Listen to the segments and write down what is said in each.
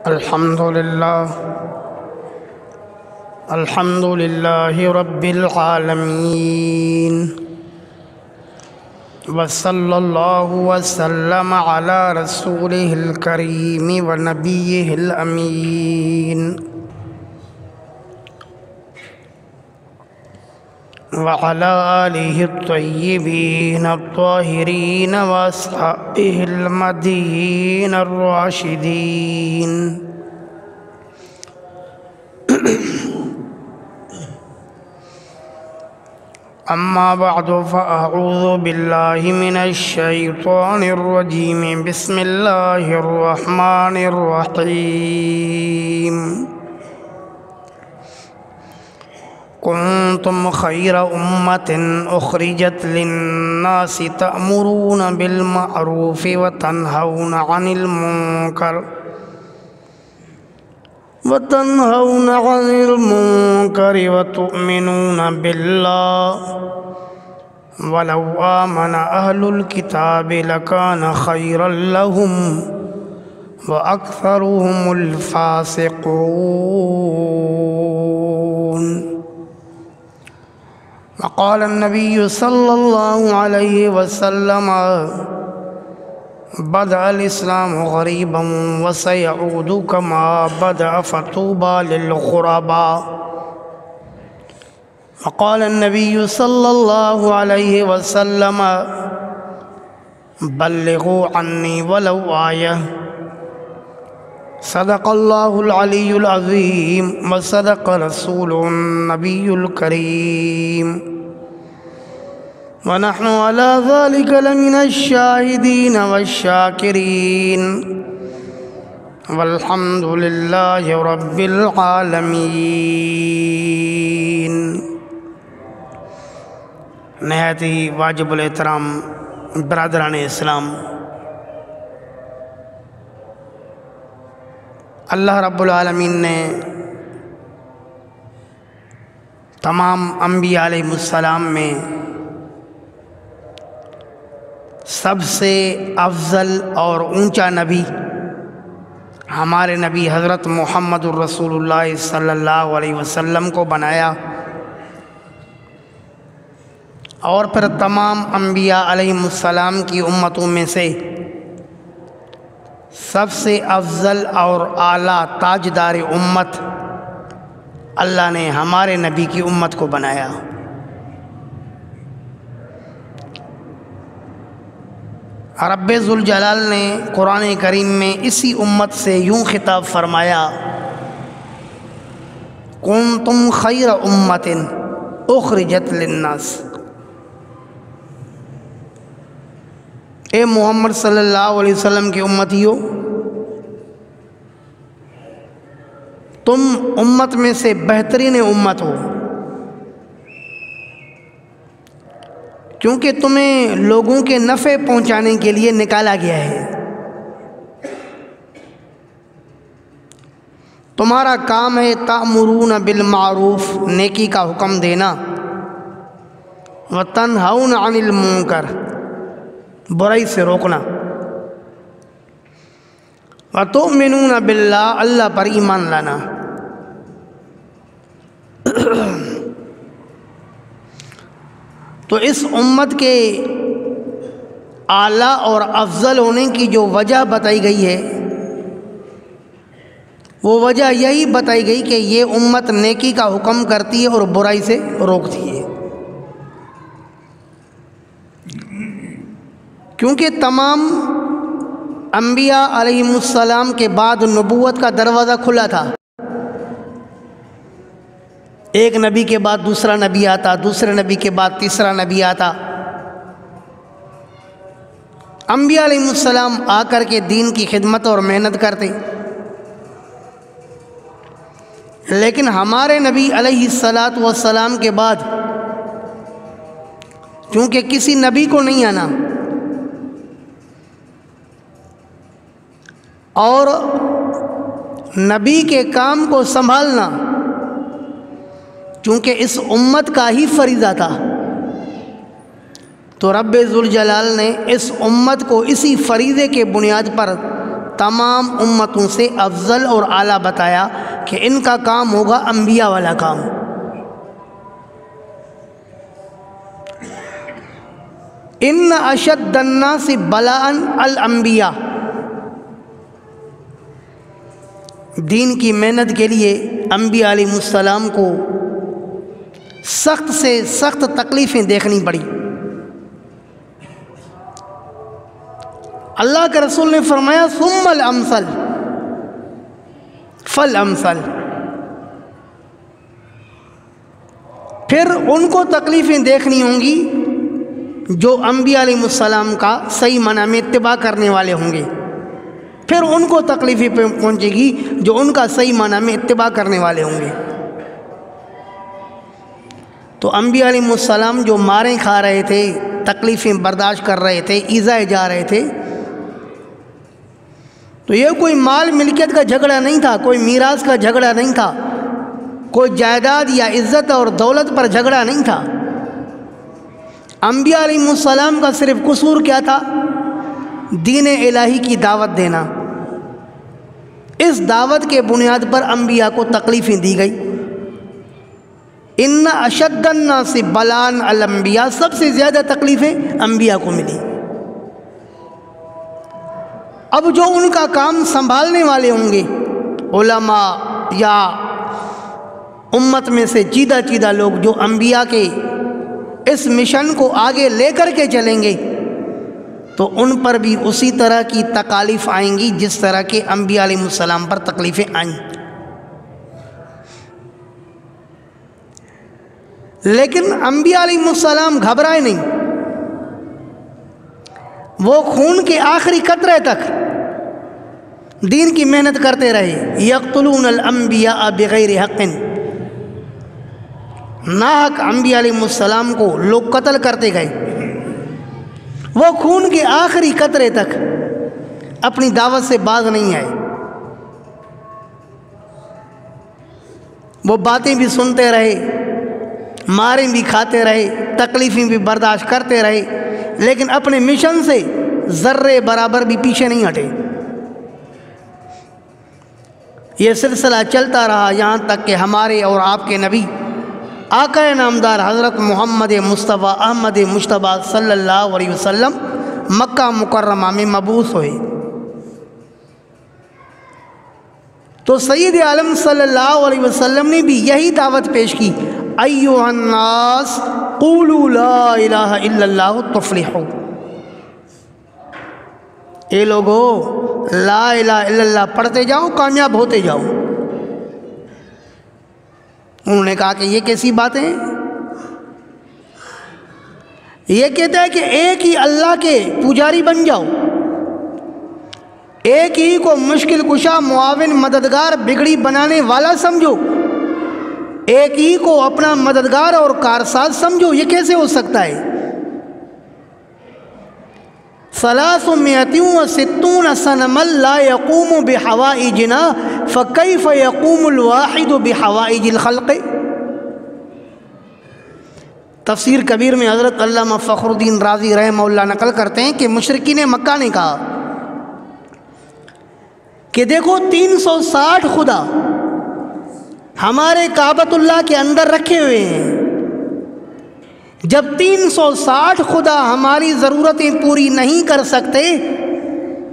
الحمد لله رب العالمين وصلى الله وسلم على رسوله الكريم ونبيه الأمين وعلى آله الطيبين الطاهرين وأصحابه المهديين الراشدين. أما بعد فأعوذ بالله من الشيطان الرجيم. بسم الله الرحمن الرحيم. كنتم خير أمة أخرجت للناس تأمرون بالمعروف وتنهون عن المنكر وتؤمنون بالله ولو آمن أهل الكتاب لكان خيرا لهم وأكثرهم الفاسقون. وقال النبي صلى الله عليه وسلم: بدأ الإسلام غريبا وسيعود كما بدأ فطوبى للغرباء. وقال النبي صلى الله عليه وسلم: بلغوا عني ولو آية. صدق الله العلي العظيم وصدق رسوله النبي الكريم ونحن على ذلك لمن الشاهدين والشاكرين والحمد لله رب العالمين. نہایت ہی واجب الاحترام برادران اسلام، اللہ رب العالمین نے تمام انبیاء علیہ السلام میں سب سے افضل اور اونچا نبی ہمارے نبی حضرت محمد الرسول اللہ صلی اللہ علیہ وسلم کو بنایا، اور پھر تمام انبیاء علیہ السلام کی امتوں میں سے سب سے افضل اور اعلیٰ تاجدار امت اللہ نے ہمارے نبی کی امت کو بنایا۔ رب ذوالجلال نے قرآن کریم میں اسی امت سے یوں خطاب فرمایا: کنتم خیر امت اخرجت للناس۔ اے محمد صلی اللہ علیہ وسلم کی امتیو، تم امت میں سے بہترین امت ہو، کیونکہ تمہیں لوگوں کے نفع پہنچانے کے لیے نکالا گیا ہے۔ تمہارا کام ہے تأمرون بالمعروف، نیکی کا حکم دینا، وتنہون عن المنکر، برائی سے روکنا، وتؤمنون باللہ، اللہ پر ایمان لانا۔ تو اس امت کے اعلیٰ اور افضل ہونے کی جو وجہ بتائی گئی ہے، وہ وجہ یہی بتائی گئی کہ یہ امت نیکی کا حکم کرتی ہے اور برائی سے روکتی ہے، کیونکہ تمام انبیاء علیہ السلام کے بعد نبوت کا دروازہ کھلا تھا۔ ایک نبی کے بعد دوسرا نبی آتا، دوسرے نبی کے بعد تیسرا نبی آتا، انبیاء علیہ السلام آ کر کے دین کی خدمت اور محنت کرتے، لیکن ہمارے نبی علیہ السلام کے بعد چونکہ کسی نبی کو نہیں آنا اور نبی کے کام کو سنبھالنا چونکہ اس امت کا ہی فریضہ تھا، تو رب ذوالجلال نے اس امت کو اسی فریضے کے بنیاد پر تمام امتوں سے افضل اور اعلیٰ بتایا کہ ان کا کام ہوگا انبیاء والا کام۔ ان اشد الناس بلاء الانبیاء، دین کی محنت کے لیے انبیاء علیہ السلام کو سخت سے سخت تکلیفیں دیکھنی پڑی۔ اللہ کے رسول نے فرمایا ثم الامثل فالامثل، پھر ان کو تکلیفیں دیکھنی ہوں گی جو انبیاء علیہ السلام کا صحیح معنی میں اتباع کرنے والے ہوں گے، پھر ان کو تکلیفیں پہنچے گی جو ان کا صحیح معنی میں اتباع کرنے والے ہوں گے۔ تو انبیاء علیہ السلام جو ماریں کھا رہے تھے، تکلیفیں برداشت کر رہے تھے، ایذائے جا رہے تھے، تو یہ کوئی مال ملکیت کا جھگڑا نہیں تھا، کوئی میراث کا جھگڑا نہیں تھا، کوئی جائیداد یا عزت اور دولت پر جھگڑا نہیں تھا۔ انبیاء علیہ السلام کا صرف قصور کیا تھا؟ دین الہی کی دعوت دینا۔ اس دعوت کے بنیاد پر انبیاء کو تکلیفیں دی گئی۔ ان اشد الناس بلاء الانبیاء، سب سے زیادہ تکلیفیں انبیاء کو ملی۔ اب جو ان کا کام سنبھالنے والے ہوں گے، علماء یا امت میں سے چیدہ چیدہ لوگ جو انبیاء کے اس مشن کو آگے لے کر کے چلیں گے، تو ان پر بھی اسی طرح کی تکالیف آئیں گی جس طرح کے انبیاء علیہ السلام پر تکلیفیں آئیں۔ لیکن انبیاء علیہ السلام گھبرائے نہیں، وہ خون کے آخری قطرے تک دین کی محنت کرتے رہے۔ یقتلون الانبیاء بغیر حق، ناحق انبیاء علیہ السلام کو لوگ قتل کرتے گئے، وہ خون کے آخری قطرے تک اپنی دعوت سے باز نہیں آئے۔ وہ باتیں بھی سنتے رہے، ماریں بھی کھاتے رہے، تکلیفیں بھی برداشت کرتے رہے، لیکن اپنے مشن سے ذرے برابر بھی پیچھے نہیں ہٹے۔ یہ سلسلہ چلتا رہا یہاں تک کہ ہمارے اور آپ کے نبی آقا نامدار حضرت محمد مصطفیٰ احمد مجتبی صلی اللہ علیہ وسلم مکہ مکرمہ میں مبعوث ہوئے۔ تو سید عالم صلی اللہ علیہ وسلم نے بھی یہی دعوت پیش کی، ایھا الناس قولوا لا الہ الا اللہ تفلحوا، اے لوگو لا الہ الا اللہ پڑھتے جاؤ، کامیاب ہوتے جاؤ۔ انہوں نے کہا کہ یہ کیسی باتیں ہیں؟ یہ کہتا ہے کہ ایک ہی اللہ کے پجاری بن جاؤ، ایک ہی کو مشکل کشا، معاون، مددگار، بگڑی بنانے والا سمجھو، ایک ہی کو اپنا مددگار اور کارساز سمجھو، یہ کیسے ہو سکتا ہے؟ 360 صنما لا يقوم بحوائجنا فكيف يقوم الواحد بحوائج الخلق۔ تفسیر کبیر میں حضرت علامہ فخر الدین رازی رحمہ اللہ نقل کرتے ہیں کہ مشرکین مکہ نے کہا کہ دیکھو 360 خدا ہمارے کعبۃ اللہ کے اندر رکھے ہوئے ہیں، جب 360 خدا ہماری ضرورتیں پوری نہیں کر سکتے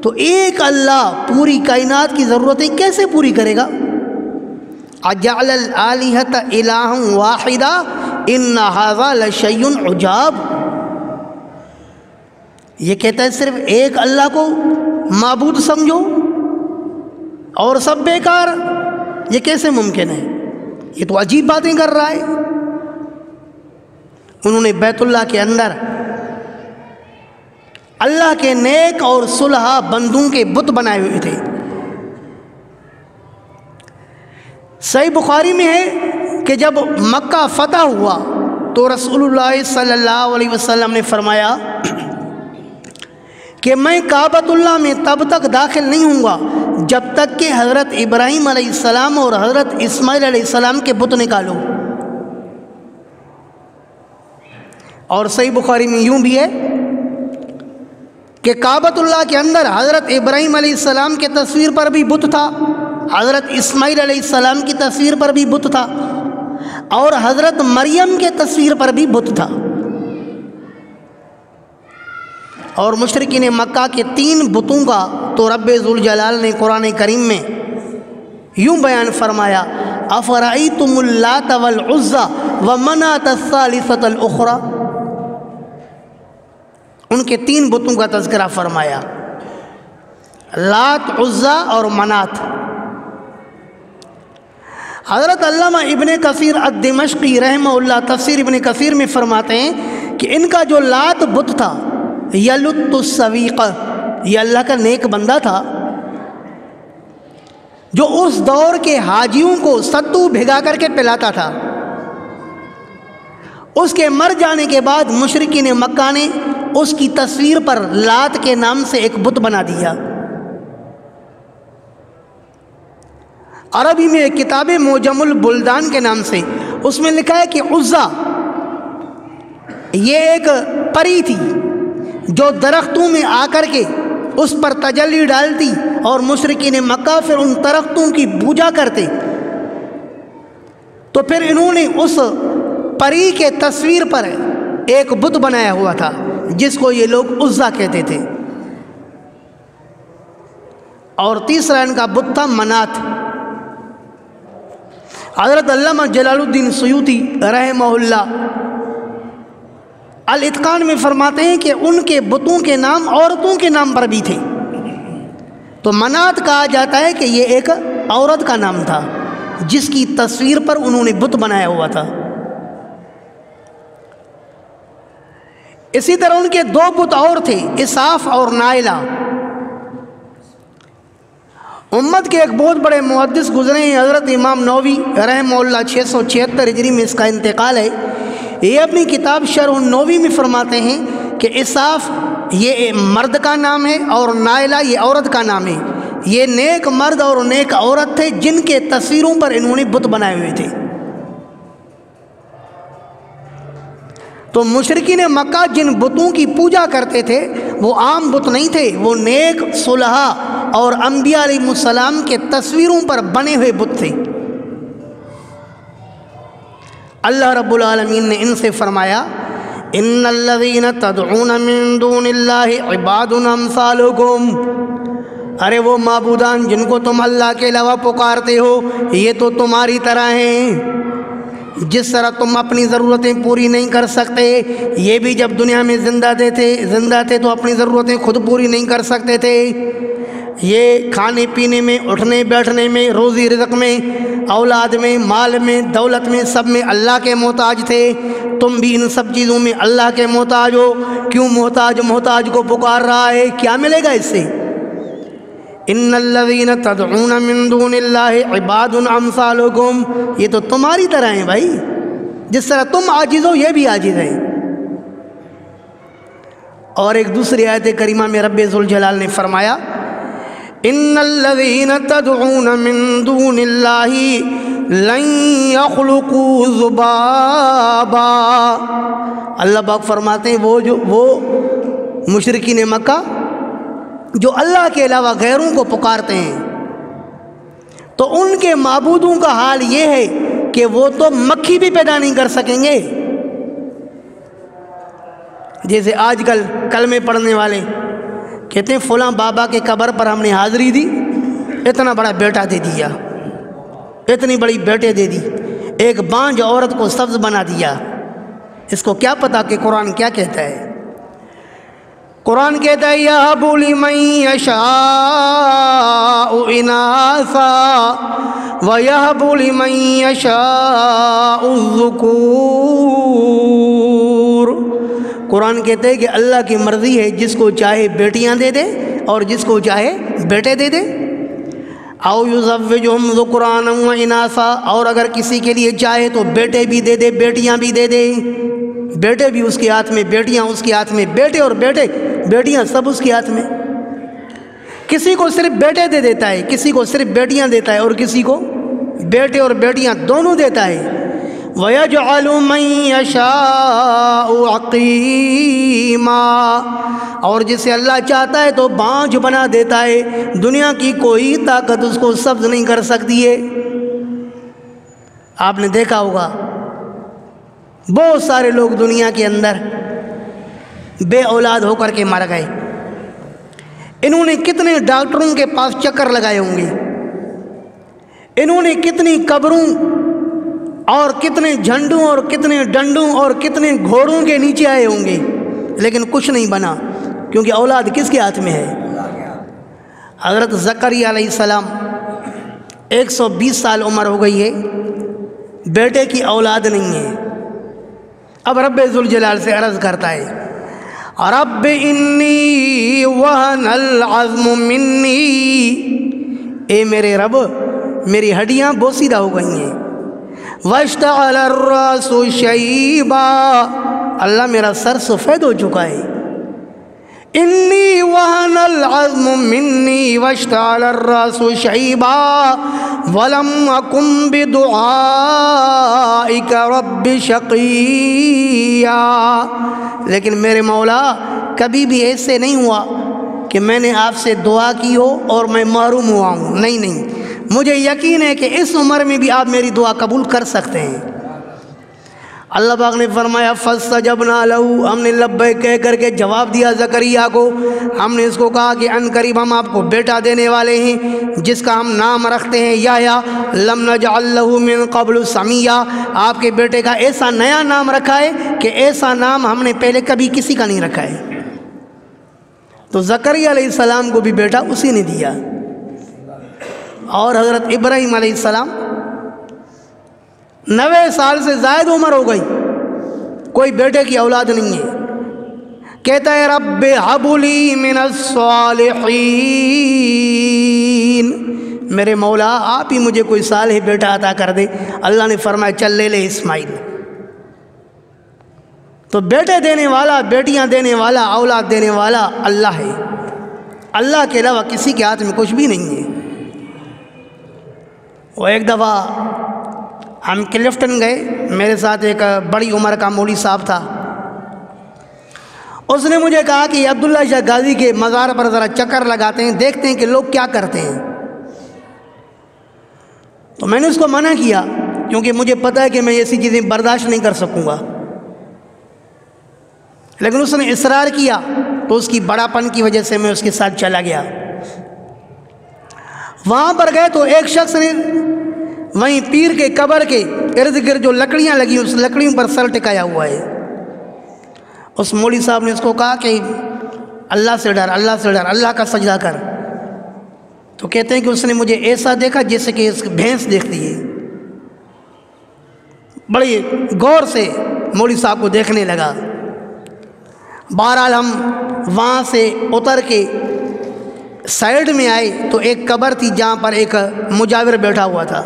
تو ایک اللہ پوری کائنات کی ضرورتیں کیسے پوری کرے گا؟ اجعل الآلہۃ الہا واحدا ان ھذا لشیء عجاب، یہ کہتا ہے صرف ایک اللہ کو معبود سمجھو اور سب بیکار، یہ کیسے ممکن ہے؟ یہ تو عجیب باتیں کر رہا ہے۔ انہوں نے بیت اللہ کے اندر اللہ کے نیک اور صلحہ بندوں کے بت بنائے ہوئے تھے۔ صحیح بخاری میں ہے کہ جب مکہ فتح ہوا تو رسول اللہ صلی اللہ علیہ وسلم نے فرمایا کہ میں کعبۃ اللہ میں تب تک داخل نہیں ہوں گا جب تک کہ حضرت ابراہیم علیہ السلام اور حضرت اسماعیل علیہ السلام کے بت نکالو۔ اور صحیح بخاری میں یوں بھی ہے کہ کعبۃ اللہ کے اندر حضرت ابراہیم علیہ السلام کے تصویر پر بھی بت تھا، حضرت اسماعیل علیہ السلام کی تصویر پر بھی بت تھا، اور حضرت مریم کے تصویر پر بھی بت تھا۔ اور مشرکین مکہ کے 3 بتوں کا تو رب ذوالجلال نے قرآن کریم میں یوں بیان فرمایا، افرأیتم اللات والعزی ومناۃ الثالثۃ الاخری، ان کے 3 بتوں کا تذکرہ فرمایا، لات، عزا اور منات۔ حضرت علامہ ابن کثیر الدمشقی رحمہ اللہ تفسیر ابن کثیر میں فرماتے ہیں کہ ان کا جو لات بت تھا، یلت السویق، یہ اللہ کا نیک بندہ تھا جو اس دور کے حاجیوں کو ستو بھگا کر کے پلاتا تھا۔ اس کے مر جانے کے بعد مشرکین مکہ نے اس کی تصویر پر لات کے نام سے ایک بت بنا دیا۔ عربی میں ایک کتاب معجم البلدان کے نام سے اس میں لکھا ہے کہ عزا یہ ایک پری تھی جو درختوں میں آ کر کے اس پر تجلی ڈالتی، اور مشرکین مکہ پھر ان درختوں کی پوجا کرتے، تو پھر انہوں نے اس پری کے تصویر پر ایک بت بنایا ہوا تھا جس کو یہ لوگ عزا کہتے تھے۔ اور تیسرا ان کا بت تھا منات۔ حضرت علامہ جلال الدین سیوطی رحمہ اللہ الاتقان میں فرماتے ہیں کہ ان کے بتوں کے نام عورتوں کے نام پر بھی تھے، تو منات کہا جاتا ہے کہ یہ ایک عورت کا نام تھا جس کی تصویر پر انہوں نے بت بنایا ہوا تھا۔ اسی طرح ان کے 2 بت اور تھے، اساف اور نائلہ۔ امت کے ایک بہت بڑے محدث گزرے ہیں حضرت امام نووی رحمہ اللہ 676 ہجری میں اس کا انتقال ہے۔ یہ اپنی کتاب شرح النووی میں فرماتے ہیں کہ اساف یہ مرد کا نام ہے اور نائلہ یہ عورت کا نام ہے۔ یہ نیک مرد اور نیک عورت تھے جن کے تصویروں پر انہوں نے بت بنائے ہوئے تھے۔ تو مشرکین مکہ جن بتوں کی پوجا کرتے تھے وہ عام بت نہیں تھے، وہ نیک صلحاء اور انبیاء علیہ السلام کے تصویروں پر بنے ہوئے بت تھے۔ اللہ رب العالمین نے ان سے فرمایا، ان الذین تدعون من دون اللہ عباد امثالکم، ارے وہ معبودان جن کو تم اللہ کے علاوہ پکارتے ہو یہ تو تمہاری طرح ہیں۔ جس طرح تم اپنی ضرورتیں پوری نہیں کر سکتے، یہ بھی جب دنیا میں زندہ تھے تو اپنی ضرورتیں خود پوری نہیں کر سکتے تھے۔ یہ کھانے پینے میں، اٹھنے بیٹھنے میں، روزی رزق میں، اولاد میں، مال میں، دولت میں، سب میں اللہ کے محتاج تھے۔ تم بھی ان سب چیزوں میں اللہ کے محتاج ہو۔ کیوں محتاج کو پکار رہا ہے؟ کیا ملے گا اس سے؟ ان الذین تدعون من دون اللہ عباد امثالکم، یہ تو تمہاری طرح ہیں بھائی، جس طرح تم عاجز ہو یہ بھی عاجز ہیں۔ اور ایک دوسری آیت کریمہ میں رب ذوالجلال نے فرمایا، ان الذین تدعون من دون اللہ لن یخلقوا ذبابا، اللہ پاک فرماتے ہیں وہ مشرکین مکہ جو اللہ کے علاوہ غیروں کو پکارتے ہیں، تو ان کے معبودوں کا حال یہ ہے کہ وہ تو مکھی بھی پیدا نہیں کر سکیں گے۔ جیسے آج کل کلمے پڑھنے والے کہتے ہیں فلاں بابا کے قبر پر ہم نے حاضری دی، اتنا بڑا بیٹا دے دیا، اتنی بڑی بیٹے دے دی، ایک بانجھ عورت کو سبز بنا دیا۔ اس کو کیا پتا کہ قرآن کیا کہتا ہے؟ قرآن کہتا ہے یَهَبُ لِمَن يَشَاءُ إِنَاثًا وَيَهَبُ لِمَن يَشَاءُ الذُّكُورَ، قرآن کہتے ہیں کہ اللہ کی مرضی ہے، جس کو چاہے بیٹیاں دے دے اور جس کو چاہے بیٹے دے دے۔ اَوْ يُزَوِّجُهُمْ ذُكْرَانًا وَإِنَاثًا، اور اگر کسی کے لیے چاہے تو بیٹے بھی دے دے بیٹیاں بھی دے دے، بیٹے بھی اس کے ہاتھ میں، بیٹیاں اس کے ہاتھ میں، بیٹے اور بیٹیاں سب اس کے ہاتھ میں۔ کسی کو صرف بیٹے دے دیتا ہے، کسی کو صرف بیٹیاں دیتا ہے، اور کسی کو بیٹے اور بیٹیاں دونوں دیتا ہے۔ وَيَجْعَلُ مَن يَشَاءُ عَقِيمًا، اور جسے اللہ چاہتا ہے تو بانجھ بنا دیتا ہے، دنیا کی کوئی طاقت اس کو سبز نہیں کر سکتی ہے۔ آپ نے دیکھا ہوگا بہت سارے لوگ دنیا کے اندر بے اولاد ہو کر کے مر گئے، انہوں نے کتنے ڈاکٹروں کے پاس چکر لگائے ہوں گے، انہوں نے کتنی قبروں اور کتنے جھنڈوں اور کتنے ڈنڈوں اور کتنے گھوڑوں کے نیچے آئے ہوں گے، لیکن کچھ نہیں بنا، کیونکہ اولاد کس کے ہاتھ میں ہے؟ حضرت زکریا علیہ السلام 120 سال عمر ہو گئی ہے، بیٹے کی اولاد نہیں ہے۔ اب رب ذوالجلال سے عرض کرتا ہے، رب انی وہن العظم منی، اے میرے رب میری ہڈیاں بوسیدہ ہو گئی ہیں، واشتعل الراس شیبا، اللہ میرا سر سفید ہو چکا ہے، انی وہن العظم منی واشتعل الراس شیبا ولم اکن بدعائک رب شقیا، لیکن میرے مولا کبھی بھی ایسے نہیں ہوا کہ میں نے آپ سے دعا کی ہو اور میں محروم ہوا ہوں، نہیں، مجھے یقین ہے کہ اس عمر میں بھی آپ میری دعا قبول کر سکتے ہیں۔ اللہ پاک نے فرمایا فاستجبنا لہ، ہم نے لبیک کہہ کر کے جواب دیا زکریا کو، ہم نے اس کو کہا کہ ان قریب ہم آپ کو بیٹا دینے والے ہیں جس کا ہم نام رکھتے ہیں یحییٰ، لم نجعل لہ من قبل سمیہ، آپ کے بیٹے کا ایسا نیا نام رکھا ہے کہ ایسا نام ہم نے پہلے کبھی کسی کا نہیں رکھا ہے۔ تو زکریا علیہ السلام کو بھی بیٹا اسی نے دیا، اور حضرت ابراہیم علیہ السلام 90 سال سے زائد عمر ہو گئی، کوئی بیٹے کی اولاد نہیں ہے، کہتا ہے رب ہب لی من الصالحین، میرے مولا آپ ہی مجھے کوئی صالح بیٹا عطا کر دے۔ اللہ نے فرمایا چل لے اسماعیل۔ تو بیٹے دینے والا، بیٹیاں دینے والا، اولاد دینے والا اللہ ہے، اللہ کے علاوہ کسی کے ہاتھ میں کچھ بھی نہیں ہے۔ وہ ایک دفعہ ہم کلفٹن گئے، میرے ساتھ ایک بڑی عمر کا مولوی صاحب تھا، اس نے مجھے کہا کہ عبداللہ شاہ غازی کے مزار پر ذرا چکر لگاتے ہیں، دیکھتے ہیں کہ لوگ کیا کرتے ہیں۔ تو میں نے اس کو منع کیا، کیونکہ مجھے پتہ ہے کہ میں ایسی چیزیں برداشت نہیں کر سکوں گا، لیکن اس نے اصرار کیا تو اس کی بڑا پن کی وجہ سے میں اس کے ساتھ چلا گیا۔ وہاں پر گئے تو ایک شخص نے وہیں پیر کے قبر کے ارد گرد جو لکڑیاں لگی اس لکڑیوں پر سر ٹکایا ہوا ہے۔ اس مولوی صاحب نے اس کو کہا کہ اللہ سے ڈر، اللہ سے ڈر، اللہ کا سجدہ کر۔ تو کہتے ہیں کہ اس نے مجھے ایسا دیکھا جیسے کہ اس بھینس دیکھتی ہے، بڑی غور سے مولوی صاحب کو دیکھنے لگا۔ بہرحال ہم وہاں سے اتر کے سائیڈ میں آئے تو ایک قبر تھی جہاں پر ایک مجاور بیٹھا ہوا تھا۔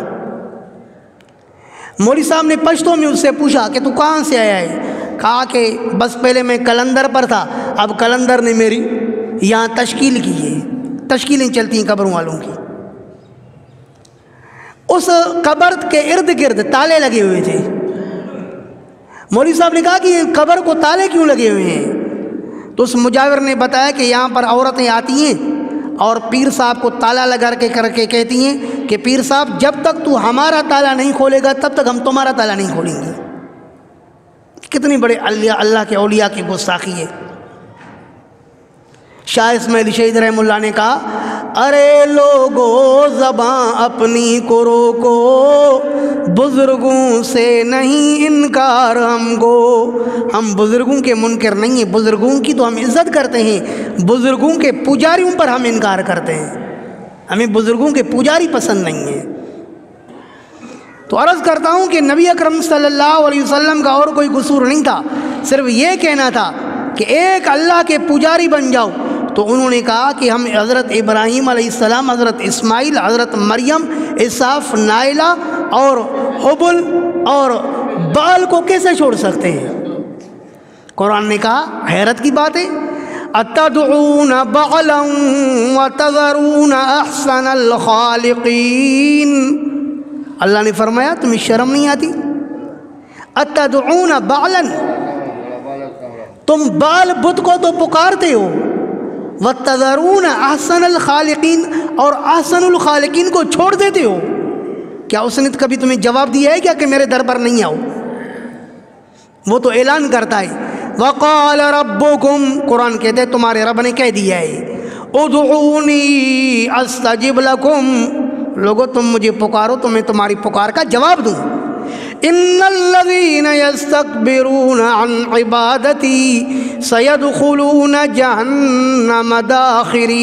مولوی صاحب نے پشتو میں اس سے پوچھا کہ تو کہاں سے آیا ہے؟ کہا کہ بس پہلے میں کلندر پر تھا، اب کلندر نے میری یہاں تشکیل کی ہے، تشکیلیں چلتی ہیں قبروں والوں کی۔ اس قبر کے ارد گرد تالے لگے ہوئے تھے۔ مولوی صاحب نے کہا کہ یہ قبر کو تالے کیوں لگے ہوئے ہیں؟ تو اس مجاور نے بتایا کہ یہاں پر عورتیں آتی ہیں اور پیر صاحب کو تالا لگا کے کہتی ہیں کہ پیر صاحب جب تک تو ہمارا تالا نہیں کھولے گا تب تک ہم تمہارا تالا نہیں کھولیں گے۔ کتنی بڑے اللہ کے اولیاء کی گستاخی ہے۔ شاہ اسماعیل شہید رحمہ اللہ نے کہا ارے لوگو زباں اپنی کو روکو، بزرگوں سے نہیں انکار ہم کو، ہم بزرگوں کے منکر نہیں ہیں، بزرگوں کی تو ہم عزت کرتے ہیں، بزرگوں کے پجاریوں پر ہم انکار کرتے ہیں، ہمیں بزرگوں کے پجاری پسند نہیں ہیں۔ تو عرض کرتا ہوں کہ نبی اکرم صلی اللہ علیہ وسلم کا اور کوئی قصور نہیں تھا، صرف یہ کہنا تھا کہ ایک اللہ کے پجاری بن جاؤ۔ تو انہوں نے کہا کہ ہم حضرت ابراہیم علیہ السلام، حضرت اسماعیل، حضرت مریم، اسحاق، نائلہ اور حبل اور بال کو کیسے چھوڑ سکتے ہیں؟ قرآن نے کہا حیرت کی بات ہے، اتدعون بعلا وتذرون احسن الخالقین، اللہ نے فرمایا تمہیں شرم نہیں آتی اتدعون بعلن، تم بال بت کو تو پکارتے ہو، وتذرون احسن الخالقین، اور احسن الخالقین کو چھوڑ دیتے ہو۔ کیا اس نے کبھی تمہیں جواب دیا ہے کیا کہ میرے در پر نہیں آؤ؟ وہ تو اعلان کرتا ہے وقال ربکم، قرآن کہتے ہیں تمہارے رب نے کہہ دیا ہے ادعونی استجب لکم، لوگو تم مجھے پکارو تو میں تمہاری پکار کا جواب دوں۔ ان الذین یستکبرون عن عبادتی سیدخلون جہنم داخرین،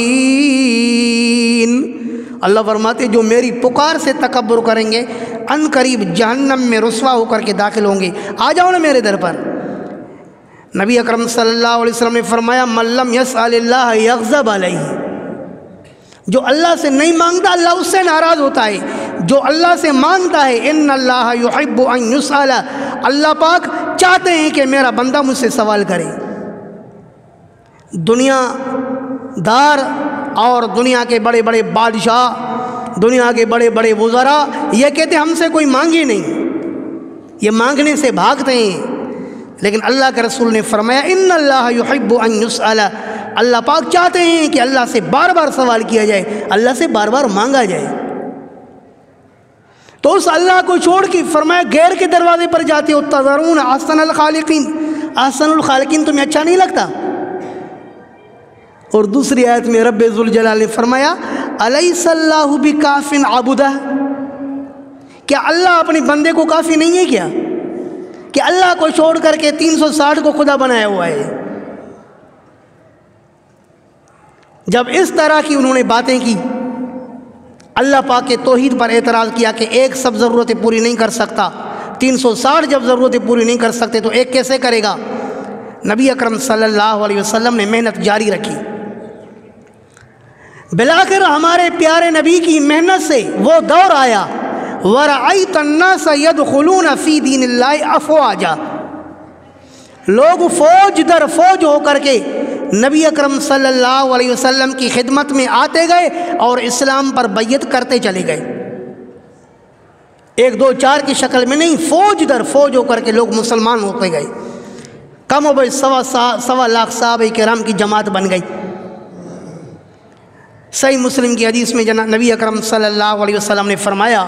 اللہ فرماتے جو میری پکار سے تکبر کریں گے ان قریب جہنم میں رسوا ہو کر کے داخل ہوں گے۔ آ جاؤ نا میرے در پر۔ نبی اکرم صلی اللہ علیہ وسلم نے فرمایا من لم یسأل اللہ یغضب علیہ، جو اللہ سے نہیں مانگتا اللہ اس سے ناراض ہوتا ہے، جو اللہ سے مانگتا ہے ان اللہ یحب ان یسأل، اللہ پاک چاہتے ہیں کہ میرا بندہ مجھ سے سوال کرے۔ دنیا دار اور دنیا کے بڑے بڑے بادشاہ، دنیا کے بڑے بڑے وزراء یہ کہتے ہیں ہم سے کوئی مانگے نہیں، یہ مانگنے سے بھاگتے ہیں، لیکن اللہ کے رسول نے فرمایا ان اللہ یحب ان یسأل، اللہ پاک چاہتے ہیں کہ اللہ سے بار بار سوال کیا جائے، اللہ سے بار بار مانگا جائے۔ تو اس اللہ کو چھوڑ کے فرمایا غیر کے دروازے پر جاتے ہو، تذرون احسن الخالقین، احسن الخالقین تمہیں اچھا نہیں لگتا؟ اور دوسری آیت میں رب ذوالجلال نے فرمایا الیس اللہ بکاف عبدہ، کیا اللہ اپنے بندے کو کافی نہیں ہے کیا کہ اللہ کو چھوڑ کر کے 360 کو خدا بنایا ہوا ہے؟ جب اس طرح کی انہوں نے باتیں کی، اللہ پاک کے توحید پر اعتراض کیا کہ ایک سب ضرورتیں پوری نہیں کر سکتا، 360 جب ضرورتیں پوری نہیں کر سکتے تو ایک کیسے کرے گا؟ نبی اکرم صلی اللہ علیہ وسلم نے محنت جاری رکھی، بلاخر ہمارے پیارے نبی کی محنت سے وہ دور آیا وَرَأَيْتَ النَّاسَ يَدْخُلُونَ فِي دِينِ اللَّهِ أَفْوَاجًا، لوگ فوج در فوج ہو کر کے نبی اکرم صلی اللہ علیہ وسلم کی خدمت میں آتے گئے اور اسلام پر بیعت کرتے چلے گئے، ایک دو چار کی شکل میں نہیں، فوج در فوج ہو کر کے لوگ مسلمان ہوتے گئے، کم و بیش 1.25 لاکھ صحابہ کرام کی جماعت بن گئی۔ صحیح مسلم کی حدیث میں جناب نبی اکرم صلی اللہ علیہ وسلم نے فرمایا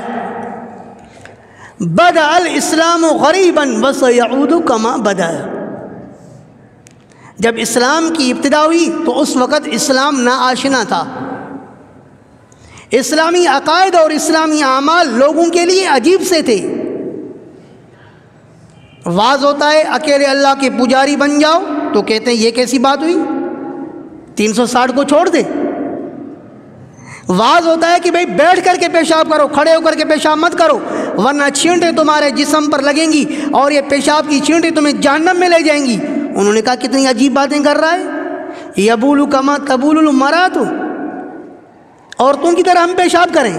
بدأ الاسلام غریبا وسيعود كما بدأ، جب اسلام کی ابتدا ہوئی تو اس وقت اسلام ناآشنا تھا، اسلامی عقائد اور اسلامی اعمال لوگوں کے لیے عجیب سے تھے۔ واز ہوتا ہے اکیلے اللہ کے پجاری بن جاؤ تو کہتے ہیں یہ کیسی بات ہوئی، 360 کو چھوڑ دے۔ واز ہوتا ہے کہ بھئی بیٹھ کر کے پیشاب کرو، کھڑے ہو کر کے پیشاب مت کرو ورنہ چھینٹیں تمہارے جسم پر لگیں گی اور یہ پیشاب کی چھینٹیں تمہیں جہنم میں لے جائیں گی۔ انہوں نے کہا کتنی عجیب باتیں کر رہا ہے، یبول کما تبول المرات، عورتوں کی طرح ہم پیشاب کریں۔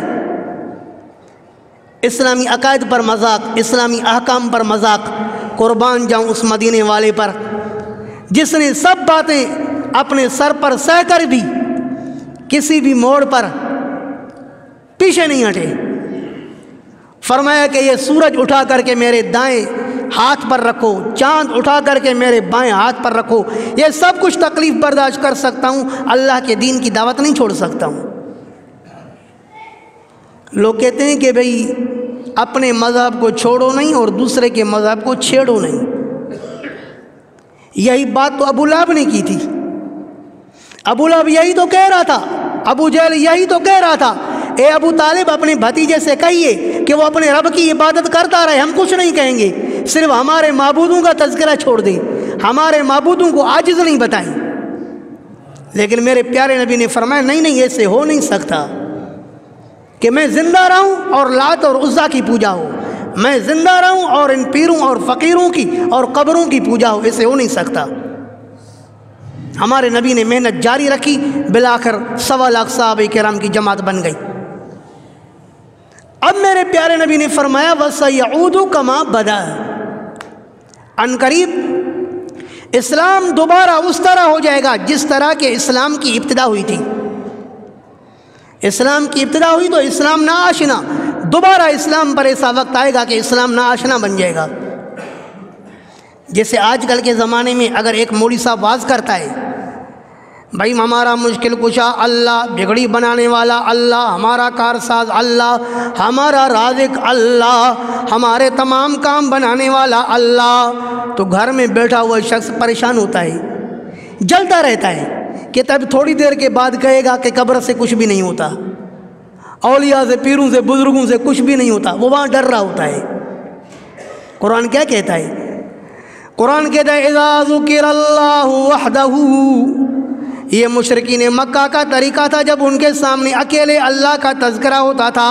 اسلامی عقائد پر مذاق، اسلامی احکام پر مذاق، قربان جاؤں اس مدینے والے پر جس نے سب باتیں اپنے سر پر سہ کر بھی کسی بھی موڑ پر پیچھے نہیں ہٹے۔ فرمایا کہ یہ سورج اٹھا کر کے میرے دائیں ہاتھ پر رکھو، چاند اٹھا کر کے میرے بائیں ہاتھ پر رکھو، یہ سب کچھ تکلیف برداشت کر سکتا ہوں، اللہ کے دین کی دعوت نہیں چھوڑ سکتا ہوں۔ لوگ کہتے ہیں کہ بھئی اپنے مذہب کو چھوڑو نہیں اور دوسرے کے مذہب کو چھیڑو نہیں، یہی بات تو ابو لہب نے کی تھی۔ ابو لہب یہی تو کہہ رہا تھا، ابو جہل یہی تو کہہ رہا تھا، اے ابو طالب اپنے بھتیجے سے کہیے کہ وہ اپنے رب کی عبادت کرتا رہے، ہم کچھ نہیں کہیں گے، صرف ہمارے معبودوں کا تذکرہ چھوڑ دیں، ہمارے معبودوں کو عاجز نہیں بتائیں۔ لیکن میرے پیارے نبی نے فرمایا نہیں ایسے ہو نہیں سکتا کہ میں زندہ رہوں اور لات اور عزا کی پوجا ہو، میں زندہ رہوں اور ان پیروں اور فقیروں کی اور قبروں کی پوجا ہو، ایسے ہو نہیں سکتا۔ ہمارے نبی نے محنت جاری رکھی، بالآخر 1.25 لاکھ صحابہ کرام کی جماعت بن گئی۔ اب میرے پیارے نبی نے فرمایا وَسَيَعُودُ كَمَا بَدَأَ، ان قریب اسلام دوبارہ اس طرح ہو جائے گا جس طرح کہ اسلام کی ابتدا ہوئی تھی۔ اسلام کی ابتدا ہوئی تو اسلام ناآشنا، دوبارہ اسلام پر ایسا وقت آئے گا کہ اسلام ناآشنا بن جائے گا۔ جیسے آج کل کے زمانے میں اگر ایک مولوی صاحب واز کرتا ہے، بھائی ہمارا مشکل کشا اللہ، بگڑی بنانے والا اللہ، ہمارا کارساز اللہ، ہمارا رازق اللہ، ہمارے تمام کام بنانے والا اللہ، تو گھر میں بیٹھا ہوا شخص پریشان ہوتا ہے، جلتا رہتا ہے کہ تب تھوڑی دیر کے بعد کہے گا کہ قبر سے کچھ بھی نہیں ہوتا، اولیاء سے، پیروں سے، بزرگوں سے کچھ بھی نہیں ہوتا، وہ وہاں ڈر رہا ہوتا ہے۔ قرآن کیا کہتا ہے؟ قرآن کہتا ہے اذا ذکر اللہ وحدہ، یہ مشرکین مکہ کا طریقہ تھا جب ان کے سامنے اکیلے اللہ کا تذکرہ ہوتا تھا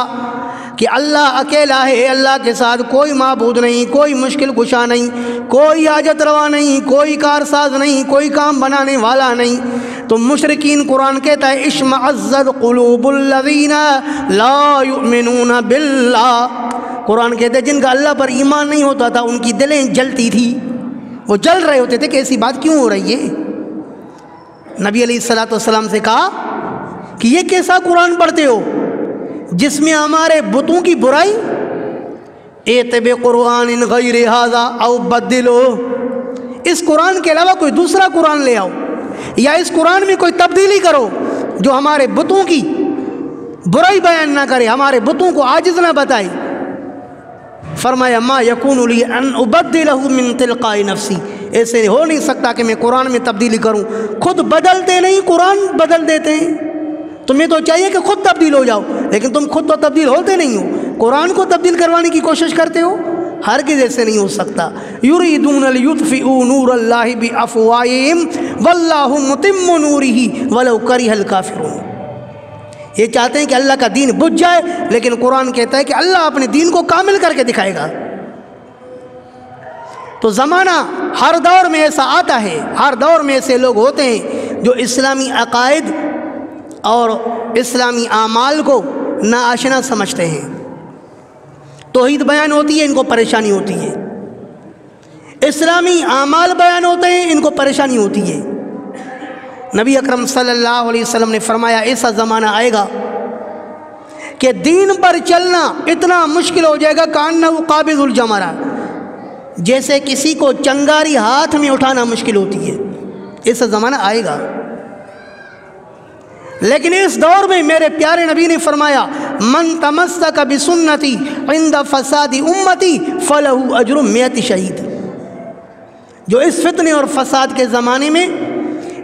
کہ اللہ اکیلا ہے، اللہ کے ساتھ کوئی معبود نہیں، کوئی مشکل کشا نہیں، کوئی حاجت روا نہیں، کوئی کارساز نہیں، کوئی کام بنانے والا نہیں، تو مشرکین، قرآن کہتا ہے اشمئزت قلوب الذین لا یؤمنون باللہ، قرآن کہتا ہے جن کا اللہ پر ایمان نہیں ہوتا تھا ان کی دلیں جلتی تھی، وہ جل رہے ہوتے تھے کہ ایسی بات کیوں ہو رہی ہے۔ نبی علیہ السلام سے کہا کہ یہ کیسا قرآن پڑھتے ہو جس میں ہمارے بتوں کی برائی، ایت بقرآن غیر ھذا او بدلو، اس قرآن کے علاوہ کوئی دوسرا قرآن لے آؤ، یا اس قرآن میں کوئی تبدیلی کرو جو ہمارے بتوں کی برائی بیان نہ کرے، ہمارے بتوں کو عاجز نہ بتائے۔ فرمایا ما یکون لی ان ابدلہ من تلقاء نفسی، ایسے ہو نہیں سکتا کہ میں قرآن میں تبدیلی کروں، خود بدلتے نہیں، قرآن بدل دیتے ہیں، تمہیں تو چاہیے کہ خود تبدیل ہو جاؤ، لیکن تم خود تو تبدیل ہوتے نہیں ہو، قرآن کو تبدیل کروانے کی کوشش کرتے ہو، ہرگز ایسے نہیں ہو سکتا۔ یریدون لیطفئوا نور اللہ بافواہہم واللہ متم نورہ ولو کرہ الکافرون، یہ چاہتے ہیں کہ اللہ کا دین بجھ جائے، لیکن قرآن کہتا ہے کہ اللہ اپنے دین کو کامل کر کے دکھائے گا۔ تو زمانہ ہر دور میں ایسا آتا ہے، ہر دور میں ایسے لوگ ہوتے ہیں جو اسلامی عقائد اور اسلامی اعمال کو ناآشنا سمجھتے ہیں، توحید بیان ہوتی ہے ان کو پریشانی ہوتی ہے، اسلامی اعمال بیان ہوتے ہیں ان کو پریشانی ہوتی ہے۔ نبی اکرم صلی اللہ علیہ وسلم نے فرمایا ایسا زمانہ آئے گا کہ دین پر چلنا اتنا مشکل ہو جائے گا کانہ قابض الجمرہ، جیسے کسی کو چنگاری ہاتھ میں اٹھانا مشکل ہوتی ہے، ایسا زمانہ آئے گا۔ لیکن اس دور میں میرے پیارے نبی نے فرمایا من تمسک بسنتی عند فساد امتی فلہ اجر 100 شہید، جو اس فتنے اور فساد کے زمانے میں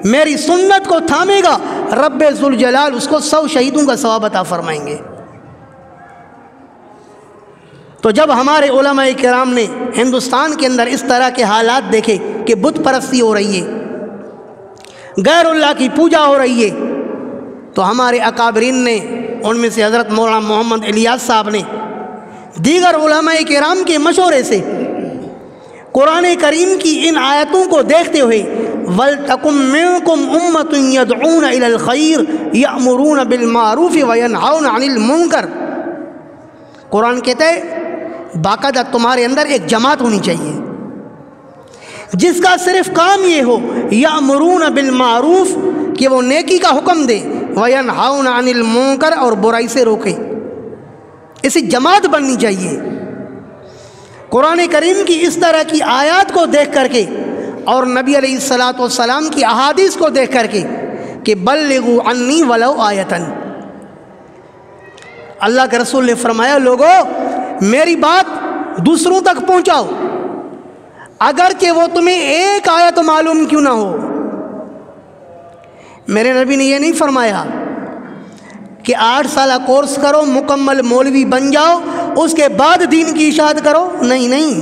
میری سنت کو تھامے گا، رب ذوالجلال اس کو 100 شہیدوں کا ثواب عطا فرمائیں گے۔ تو جب ہمارے علماء کرام نے ہندوستان کے اندر اس طرح کے حالات دیکھے کہ بت پرستی ہو رہی ہے، غیر اللہ کی پوجا ہو رہی ہے، تو ہمارے اکابرین نے، ان میں سے حضرت مولانا محمد الیاس صاحب نے دیگر علماء کرام کے مشورے سے قرآن کریم کی ان آیتوں کو دیکھتے ہوئے وَلْتَكُمْ مِنْكُمْ أُمَّةٌ يَدْعُونَ إِلَى الْخَيْرِ يَأْمُرُونَ بِالْمَعْرُوفِ وَيَنْهَوْنَ عَنِ الْمُنْكَرِ، قرآن کہتا ہے باقاعدہ تمہارے اندر ایک جماعت ہونی چاہیے جس کا صرف کام یہ ہو یأمرون بالمعروف، کہ وہ نیکی کا حکم دے، وینہون عن المنکر، اور برائی سے روکے، ایسی جماعت بننی چاہیے۔ قرآن کریم کی اس طرح کی آیات کو دیکھ کر کے اور نبی علیہ السلام کی احادیث کو دیکھ کر کے کہ بلغوا عنی ولو آیتن، اللہ کے رسول نے فرمایا لوگوں میری بات دوسروں تک پہنچاؤ، اگرچہ وہ تمہیں ایک آیت معلوم کیوں نہ ہو۔ میرے نبی نے یہ نہیں فرمایا کہ 8 سالہ کورس کرو، مکمل مولوی بن جاؤ، اس کے بعد دین کی اشاعت کرو، نہیں نہیں،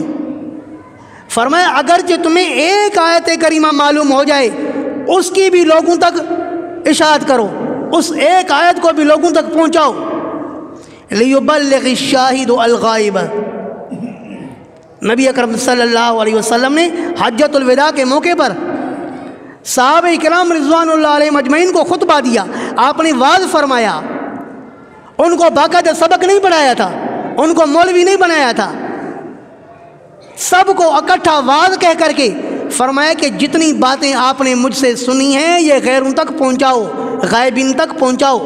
فرمایا اگرچہ تمہیں ایک آیت کریمہ معلوم ہو جائے اس کی بھی لوگوں تک اشاعت کرو، اس ایک آیت کو بھی لوگوں تک پہنچاؤ۔ لِيُبَلِّغِ الشَّاهِدُ الْغَائِبَ، نبی اکرم صلی اللہ علیہ وسلم نے حجۃ الوداع کے موقع پر صحابہ کرام رضوان اللہ علیہ مجمعین کو خطبہ دیا، آپ نے واعظ فرمایا، ان کو باقاعدہ سبق نہیں پڑھایا تھا، ان کو مولوی نہیں بنایا تھا، سب کو اکٹھا واعظ کہہ کر کے فرمایا کہ جتنی باتیں آپ نے مجھ سے سنی ہیں یہ غیروں تک پہنچاؤ، غائبین تک پہنچاؤ۔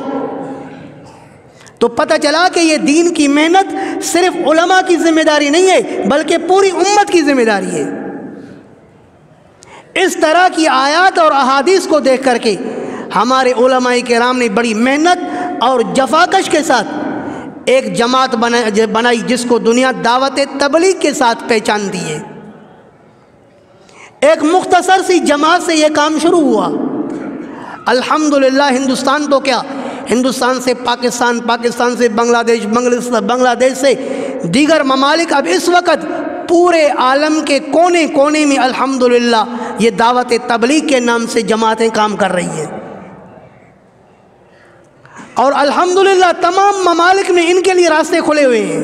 تو پتہ چلا کہ یہ دین کی محنت صرف علماء کی ذمہ داری نہیں ہے بلکہ پوری امت کی ذمہ داری ہے۔ اس طرح کی آیات اور احادیث کو دیکھ کر کے ہمارے علماء کرام نے بڑی محنت اور جفاکش کے ساتھ ایک جماعت بنائی جس کو دنیا دعوت تبلیغ کے ساتھ پہچانتی ہے۔ ایک مختصر سی جماعت سے یہ کام شروع ہوا۔ الحمدللہ ہندوستان تو کیا، ہندوستان سے پاکستان، پاکستان سے بنگلہ دیش، بنگلہ دیش سے دیگر ممالک، اب اس وقت پورے عالم کے کونے کونے میں الحمدللہ یہ دعوت تبلیغ کے نام سے جماعتیں کام کر رہی ہیں، اور الحمدللہ تمام ممالک میں ان کے لیے راستے کھلے ہوئے ہیں،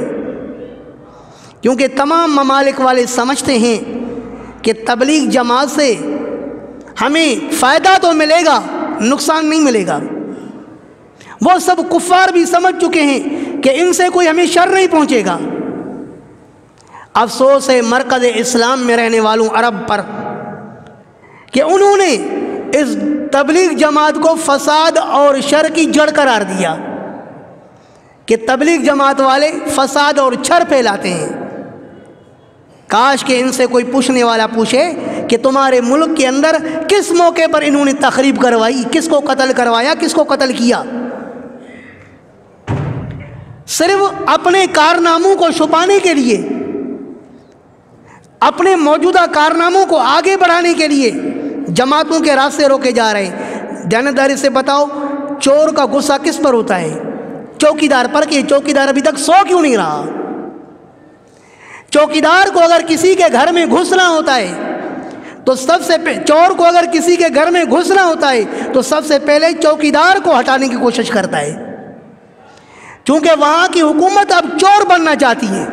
کیونکہ تمام ممالک والے سمجھتے ہیں کہ تبلیغ جماعت سے ہمیں فائدہ تو ملے گا، نقصان نہیں ملے گا۔ وہ سب کفار بھی سمجھ چکے ہیں کہ ان سے کوئی ہمیں شر نہیں پہنچے گا۔ افسوس ہے مرکز اسلام میں رہنے والوں عرب پر کہ انہوں نے اس تبلیغ جماعت کو فساد اور شر کی جڑ قرار دیا، کہ تبلیغ جماعت والے فساد اور شر پھیلاتے ہیں۔ کاش کہ ان سے کوئی پوچھنے والا پوچھے کہ تمہارے ملک کے اندر کس موقع پر انہوں نے تخریب کروائی، کس کو قتل کروایا، کس کو قتل کیا۔ صرف اپنے کارناموں کو چھپانے کے لیے، اپنے موجودہ کارناموں کو آگے بڑھانے کے لیے جماعتوں کے راستے روکے جا رہے ہیں۔ دیانتداری سے بتاؤ، چور کا غصہ کس پر ہوتا ہے؟ چوکیدار پر، کہ چوکیدار ابھی تک سو کیوں نہیں رہا؟ چوکیدار کو اگر کسی کے گھر میں گھسنا ہوتا ہے تو چور کو اگر کسی کے گھر میں گھسنا ہوتا ہے تو سب سے پہلے چوکیدار کو ہٹانے کی کوشش کرتا ہے، چونکہ وہاں کی حکومت اب چور بننا چاہتی ہے۔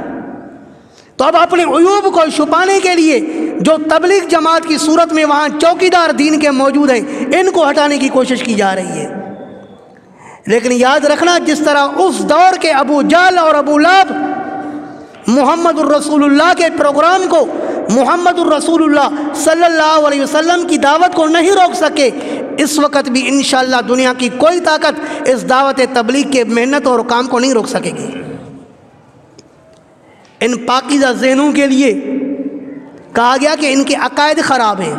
تو اب اپنے عیوب کو چھپانے کے لیے جو تبلیغ جماعت کی صورت میں وہاں چوکیدار دین کے موجود ہیں، ان کو ہٹانے کی کوشش کی جا رہی ہے۔ لیکن یاد رکھنا، جس طرح اس دور کے ابو جہل اور ابو لہب محمد الرسول اللہ کے پروگرام کو، محمد الرسول اللہ صلی اللہ علیہ وسلم کی دعوت کو نہیں روک سکے، اس وقت بھی انشاءاللہ دنیا کی کوئی طاقت اس دعوت تبلیغ کے محنت اور کام کو نہیں روک سکے گی۔ ان پاکیزہ ذہنوں کے لیے کہا گیا کہ ان کے عقائد خراب ہیں۔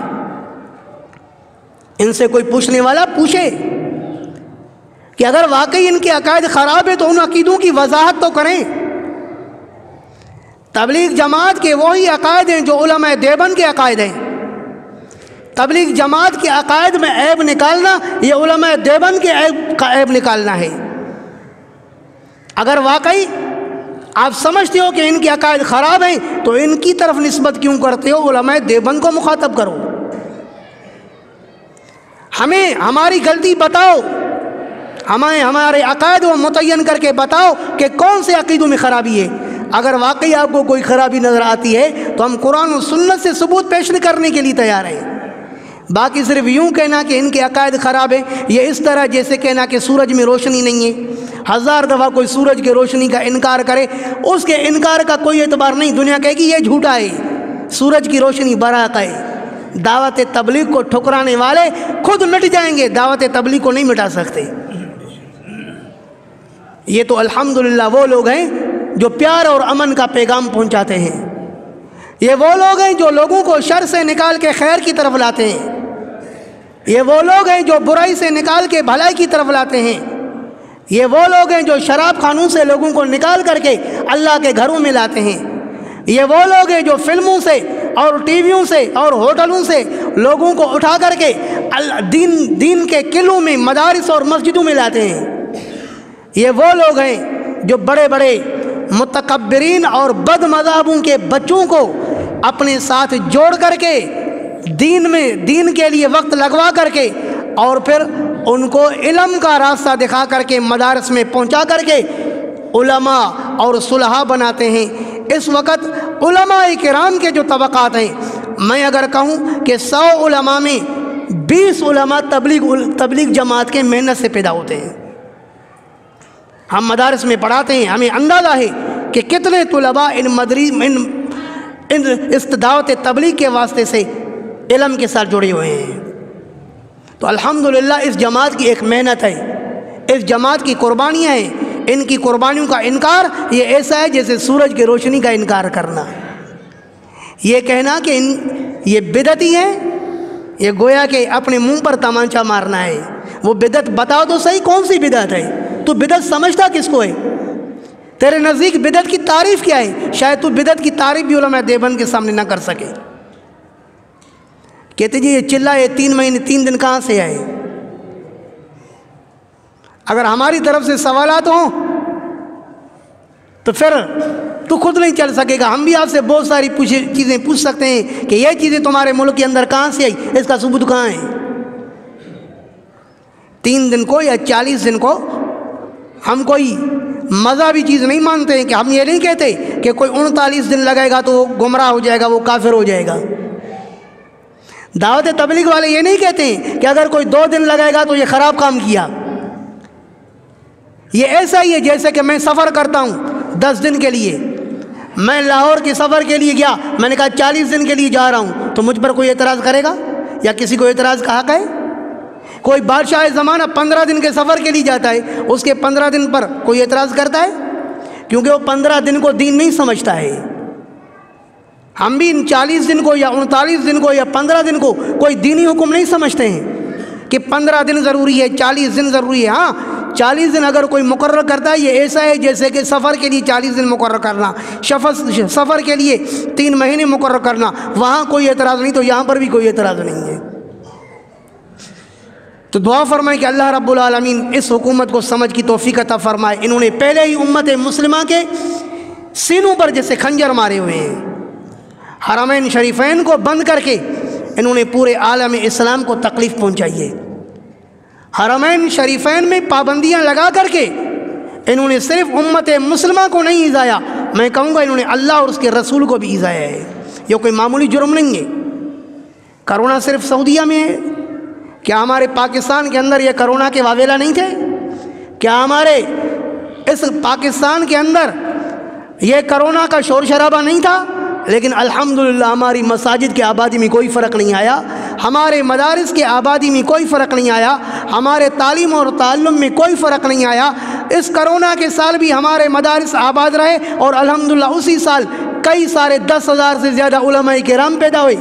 ان سے کوئی پوچھنے والا پوچھے کہ اگر واقعی ان کے عقائد خراب ہیں تو ان عقیدوں کی وضاحت تو کریں۔ تبلیغ جماعت کے وہی عقائد ہیں جو علماء دیوبند کے عقائد ہیں۔ تبلیغ جماعت کے عقائد میں عیب نکالنا یہ علماء دیوبند کے عیب کا عیب نکالنا ہے۔ اگر واقعی آپ سمجھتے ہو کہ ان کے عقائد خراب ہیں تو ان کی طرف نسبت کیوں کرتے ہو؟ علماء دیوبند کو مخاطب کرو، ہمیں ہماری غلطی بتاؤ، ہمیں ہمارے عقائد کو متعین کر کے بتاؤ کہ کون سے عقیدوں میں خرابی ہے۔ اگر واقعی آپ کو کوئی خرابی نظر آتی ہے تو ہم قرآن و سنت سے ثبوت پیش کرنے کے لیے تیار ہیں۔ باقی صرف یوں کہنا کہ ان کے عقائد خراب ہے، یہ اس طرح جیسے کہنا کہ سورج میں روشنی نہیں ہے۔ 1000 دفعہ کوئی سورج کی روشنی کا انکار کرے، اس کے انکار کا کوئی اعتبار نہیں، دنیا کہے گی یہ جھوٹا ہے، سورج کی روشنی برحق ہے۔ دعوت تبلیغ کو ٹھکرانے والے خود مٹ جائیں گے، دعوت تبلیغ کو نہیں مٹا سکتے۔ یہ تو الحمدللہ وہ لوگ ہیں جو پیار اور امن کا پیغام پہنچاتے ہیں، یہ وہ لوگ ہیں جو لوگوں کو شر سے نکال کے خیر کی طرف لاتے ہیں، یہ وہ لوگ ہیں جو برائی سے نکال کے بھلائی کی طرف لاتے ہیں، یہ وہ لوگ ہیں جو شراب خانوں سے لوگوں کو نکال کر کے اللہ کے گھروں میں لاتے ہیں، یہ وہ لوگ ہیں جو فلموں سے اور ٹی ویوں سے اور ہوٹلوں سے لوگوں کو اٹھا کر کے دین کے قلعوں میں، مدارس اور مسجدوں میں لاتے ہیں، یہ وہ لوگ ہیں جو بڑے بڑے متکبرین اور بد مذہبوں کے بچوں کو اپنے ساتھ جوڑ کر کے دین کے لیے وقت لگوا کر کے اور پھر ان کو علم کا راستہ دکھا کر کے مدارس میں پہنچا کر کے علماء اور صلحاء بناتے ہیں۔ اس وقت علماء کرام کے جو طبقات ہیں، میں اگر کہوں کہ 100 علماء میں 20 علماء تبلیغ جماعت کے محنت سے پیدا ہوتے ہیں۔ ہم مدارس میں پڑھاتے ہیں، ہمیں اندازہ ہے کہ کتنے طلباء اس دعوت تبلیغ کے واسطے سے علم کے ساتھ جڑے ہوئے ہیں۔ تو الحمدللہ اس جماعت کی ایک محنت ہے، اس جماعت کی قربانیاں ہیں۔ ان کی قربانیوں کا انکار یہ ایسا ہے جیسے سورج کی روشنی کا انکار کرنا، یہ کہنا کہ یہ بدعتی ہیں یہ گویا کہ اپنے منہ پر تمانچہ مارنا ہے۔ وہ بدعت بتاؤ تو صحیح، کون سی بدعت ہے؟ تو بدعت سمجھتا کس کو ہے؟ تیرے نزدیک بدعت کی تعریف کیا ہے؟ شاید تو بدعت کی تعریف بھی علماء دیوبند کے سامنے نہ کر سکے۔ کہتے جی یہ چلہ یہ 3 مہینے 3 دن کہاں سے آئے؟ اگر ہماری طرف سے سوالات ہوں تو پھر تو خود نہیں چل سکے گا۔ ہم بھی آپ سے بہت ساری چیزیں پوچھ سکتے ہیں کہ یہ چیزیں تمہارے ملک کے اندر کہاں سے آئی، اس کا ثبوت کہاں ہے؟ 3 دن کو یا 40 دن کو ہم کوئی مذہبی چیز نہیں مانتے ہیں کہ ہم یہ نہیں کہتے کہ کوئی 39 دن لگائے گا تو وہ گمراہ ہو جائے گا، وہ کافر ہو جائے گا۔ دعوت تبلیغ والے یہ نہیں کہتے ہیں کہ اگر کوئی 2 دن لگائے گا تو یہ خراب کام کیا۔ یہ ایسا ہی ہے جیسے کہ میں سفر کرتا ہوں 10 دن کے لیے، میں لاہور کے سفر کے لیے گیا، میں نے کہا 40 دن کے لیے جا رہا ہوں، تو مجھ پر کوئی اعتراض کرے گا یا کسی کو اعتراض کا حق ہے؟ کوئی بادشاہ زمانہ 15 دن کے سفر کے لیے جاتا ہے، اس کے 15 دن پر کوئی اعتراض کرتا ہے؟ کیونکہ وہ 15 دن کو دین نہیں سمجھتا ہے۔ ہم بھی ان 40 دن کو یا 39 دن کو یا 15 دن کو کوئی دینی حکم نہیں سمجھتے ہیں کہ 15 دن ضروری ہے، 40 دن ضروری ہے۔ ہاں 40 دن اگر کوئی مقرر کرتا ہے یہ ایسا ہے جیسے کہ سفر کے لیے 40 دن مقرر کرنا، سفر کے لیے 3 مہینے مقرر کرنا، وہاں کوئی اعتراض نہیں تو یہاں پر بھی کوئی اعتراض نہیں ہے۔ تو دعا فرمائیں کہ اللہ رب العالمین اس حکومت کو سمجھ کی توفیق عطا فرمائے۔ انہوں نے پہلے ہی امت مسلمہ کے سینوں پر جیسے خنجر مارے ہوئے ہیں، حرمین شریفین کو بند کر کے انہوں نے پورے عالم اسلام کو تکلیف پہنچائی ہے۔ حرمین شریفین میں پابندیاں لگا کر کے انہوں نے صرف امت مسلمہ کو نہیں ایذایا، میں کہوں گا انہوں نے اللہ اور اس کے رسول کو بھی ایذایا ہے۔ یہ کوئی معمولی جرم نہیں ہے۔ کرونا صرف سعودیہ میں ہے؟ کیا ہمارے پاکستان کے اندر یہ کرونا کے واویلا نہیں تھے؟ کیا ہمارے اس پاکستان کے اندر یہ کرونا کا شور شرابہ نہیں تھا؟ لیکن الحمدللہ ہماری مساجد کی آبادی میں کوئی فرق نہیں آیا، ہمارے مدارس کی آبادی میں کوئی فرق نہیں آیا، ہمارے تعلیم اور تعلم میں کوئی فرق نہیں آیا۔ اس کرونا کے سال بھی ہمارے مدارس آباد رہے اور الحمدللہ اسی سال کئی سارے 10,000 سے زیادہ علماء کرام پیدا ہوئے۔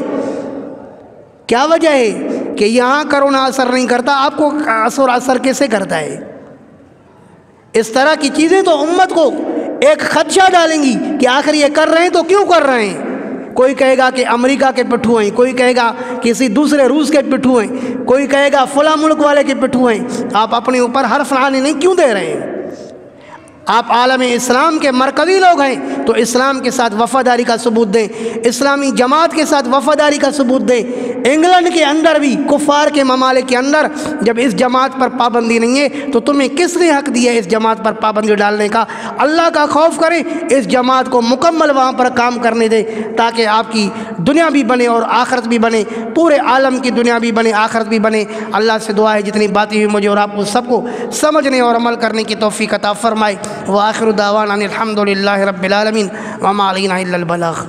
کیا وجہ ہے کہ یہاں کرونا اثر نہیں کرتا، آپ کو اثر کیسے کرتا ہے؟ اس طرح کی چیزیں تو امت کو ایک خدشہ ڈالیں گی کہ آخر یہ کر رہے ہیں تو کیوں کر رہے ہیں؟ کوئی کہے گا کہ امریکہ کے پٹھو ہیں، کوئی کہے گا کسی دوسرے روس کے پٹھو ہیں، کوئی کہے گا فلاں ملک والے کے پٹھو ہیں۔ آپ اپنے اوپر حرف لگانے نہیں کیوں دے رہے ہیں؟ آپ عالم اسلام کے مرکزی لوگ ہیں تو اسلام کے ساتھ وفاداری کا ثبوت دیں، اسلامی جماعت کے ساتھ وفاداری کا ثبوت دیں۔ انگلینڈ کے اندر بھی کفار کے ممالک کے اندر جب اس جماعت پر پابندی نہیں ہے تو تمہیں کس نے حق دیا ہے اس جماعت پر پابندی ڈالنے کا؟ اللہ کا خوف کریں، اس جماعت کو مکمل وہاں پر کام کرنے دیں تاکہ آپ کی دنیا بھی بنے اور آخرت بھی بنے، پورے عالم کی دنیا بھی بنے، آخرت بھی بنے۔ اللہ سے دعا ہے جتنی باتیں ہوئی مجھے اور آپ کو سب کو سمجھنے اور عمل کرنے کی توفیق عطا فرمائے۔ وآخر دعوانا ان الحمد للہ رب العالمین وما علینا الا البلاغ۔